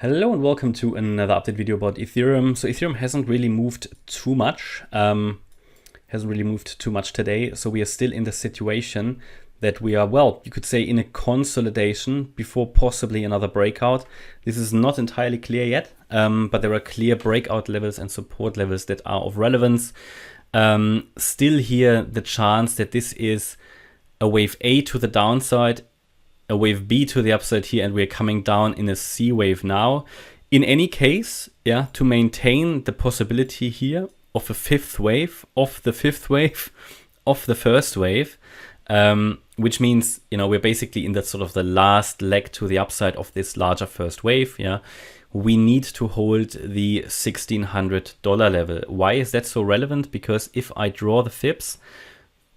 Hello and welcome to another update video about Ethereum. So Ethereum hasn't really moved too much, today. So we are still in the situation that we are, well, you could say in a consolidation before possibly another breakout. This is not entirely clear yet, but there are clear breakout levels and support levels that are of relevance. Still here, the chance that this is a wave A to the downside, a wave B to the upside here, and we're coming down in a C wave now. In any case, yeah, to maintain the possibility here of a fifth wave, of the fifth wave, of the first wave, which means, you know, we're basically in that sort of the last leg to the upside of this larger first wave, yeah. We need to hold the $1,600 level. Why is that so relevant? Because if I draw the Fibs,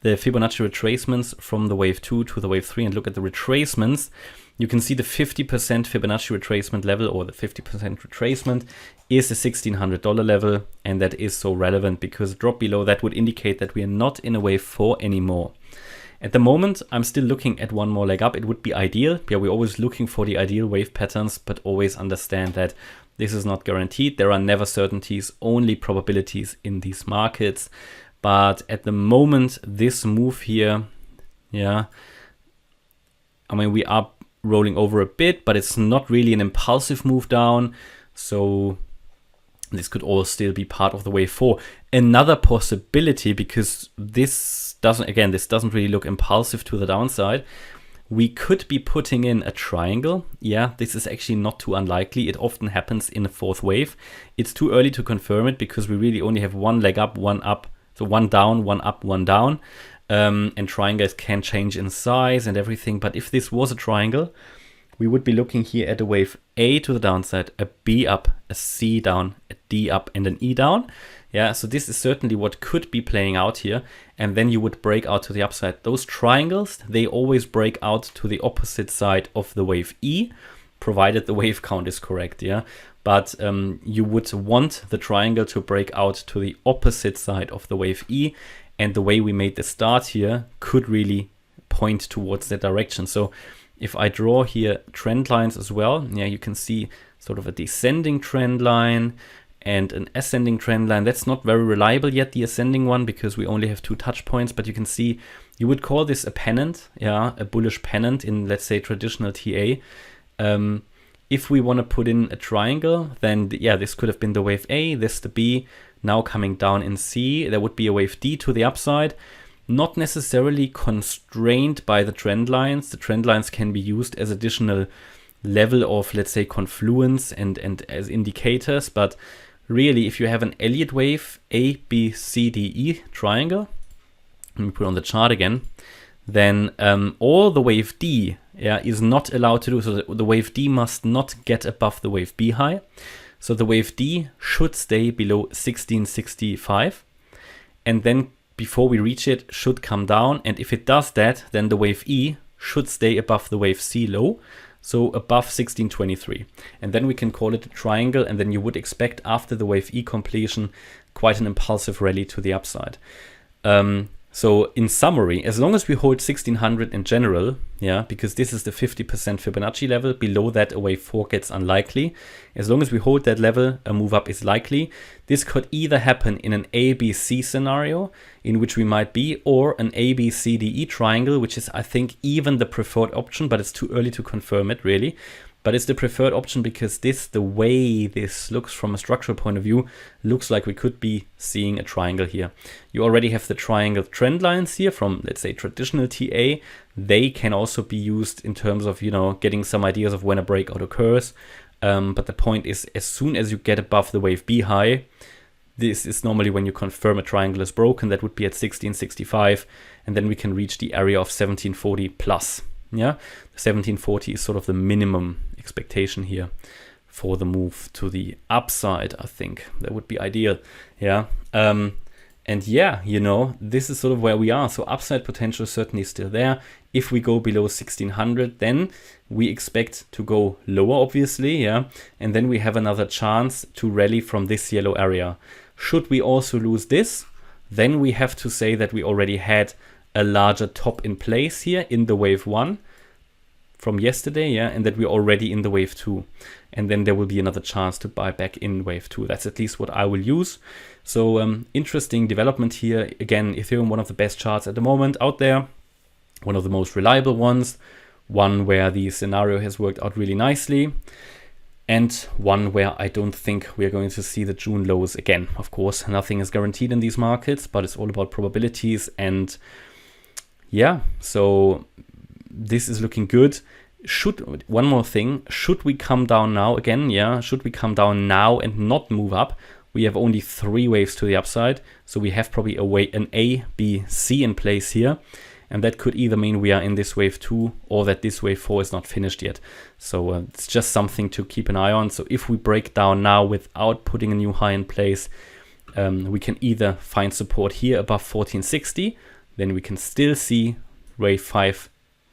the Fibonacci retracements from the wave 2 to the wave 3 and look at the retracements, you can see the 50% Fibonacci retracement level, or the 50% retracement, is the $1,600 level, and that is so relevant because a drop below that would indicate that we are not in a wave 4 anymore. At the moment, I'm still looking at one more leg up. It would be ideal. Yeah, we're always looking for the ideal wave patterns, but always understand that this is not guaranteed. There are never certainties, only probabilities in these markets. But at the moment, this move here, yeah, I mean, we are rolling over a bit, but it's not really an impulsive move down. So this could all still be part of the wave 4. Another possibility, because this doesn't really look impulsive to the downside, we could be putting in a triangle. Yeah, this is actually not too unlikely. It often happens in a fourth wave. It's too early to confirm it because we really only have one leg up, one up. So one down, one up, one down. And triangles can change in size and everything. But if this was a triangle, we would be looking here at a wave A to the downside, a B up, a C down, a D up, and an E down. Yeah, so this is certainly what could be playing out here. And then you would break out to the upside. Those triangles, they always break out to the opposite side of the wave E, provided the wave count is correct, yeah. But you would want the triangle to break out to the opposite side of the wave E. And the way we made the start here could really point towards that direction. So if I draw here trend lines as well, yeah, you can see sort of a descending trend line and an ascending trend line. That's not very reliable yet, the ascending one, because we only have 2 touch points. But you can see, you would call this a pennant, yeah, a bullish pennant in, let's say, traditional TA. If we want to put in a triangle, then yeah, this could have been the wave A, this the B, now coming down in C. There would be a wave D to the upside, not necessarily constrained by the trend lines. The trend lines can be used as additional level of, let's say, confluence and as indicators. But really, if you have an Elliott wave, A, B, C, D, E triangle, let me put it on the chart again, then all the wave D, yeah, is not allowed to do. So the wave D must not get above the wave B high. So the wave D should stay below 1665. And then before we reach it, should come down. And if it does that, then the wave E should stay above the wave C low. So above 1623. And then we can call it a triangle. And then you would expect after the wave E completion, quite an impulsive rally to the upside. So in summary, as long as we hold 1600 in general, yeah, because this is the 50% Fibonacci level, below that a wave 4 gets unlikely. As long as we hold that level, a move up is likely. This could either happen in an ABC scenario, in which we might be, or an ABCDE triangle, which is, I think, even the preferred option, but it's too early to confirm it really. But it's the preferred option because this, the way this looks from a structural point of view, looks like we could be seeing a triangle here. You already have the triangle trend lines here from, let's say, traditional TA. They can also be used in terms of, you know, getting some ideas of when a breakout occurs. But the point is, as soon as you get above the wave B high, this is normally when you confirm a triangle is broken. That would be at 1665, and then we can reach the area of 1740 plus. Yeah, 1740 is sort of the minimum expectation here for the move to the upside. I think that would be ideal. Yeah. And yeah, you know, this is sort of where we are. So upside potential is certainly still there. If we go below 1600, then we expect to go lower, obviously. Yeah. And then we have another chance to rally from this yellow area. Should we also lose this, then we have to say that we already had a larger top in place here in the wave 1. from yesterday, yeah, and that we're already in the wave 2. And then there will be another chance to buy back in wave 2. That's at least what I will use. So interesting development here. Again, Ethereum, one of the best charts at the moment out there, one of the most reliable ones, one where the scenario has worked out really nicely, and one where I don't think we are going to see the June lows again. Of course, nothing is guaranteed in these markets, but it's all about probabilities. And yeah, so this is looking good. One more thing, should we come down now again? Yeah, should we come down now and not move up? We have only 3 waves to the upside, so we have probably an A, B, C in place here. And that could either mean we are in this wave 2 or that this wave 4 is not finished yet. So it's just something to keep an eye on. So if we break down now without putting a new high in place, we can either find support here above 1460, then we can still see wave 5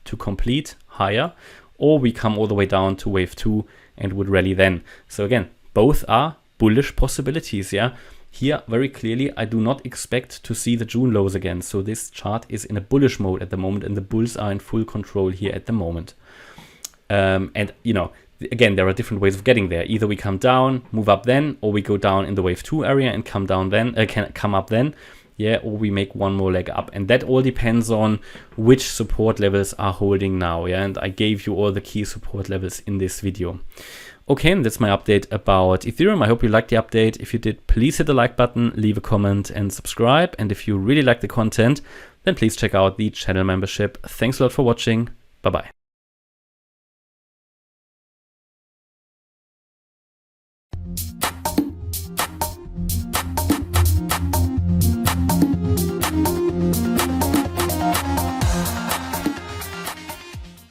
to complete higher, or we come all the way down to wave 2 and would rally then. So again, both are bullish possibilities, yeah. Here, very clearly, I do not expect to see the June lows again. So this chart is in a bullish mode at the moment, and the bulls are in full control here at the moment. And, you know, again, there are different ways of getting there. Either we come down, move up then, or we go down in the wave 2 area and come down then, can come up then. Yeah, or we make one more leg up. And that all depends on which support levels are holding now. Yeah, and I gave you all the key support levels in this video. Okay, that's my update about Ethereum. I hope you liked the update. If you did, please hit the like button, leave a comment and subscribe. And if you really like the content, then please check out the channel membership. Thanks a lot for watching. Bye-bye.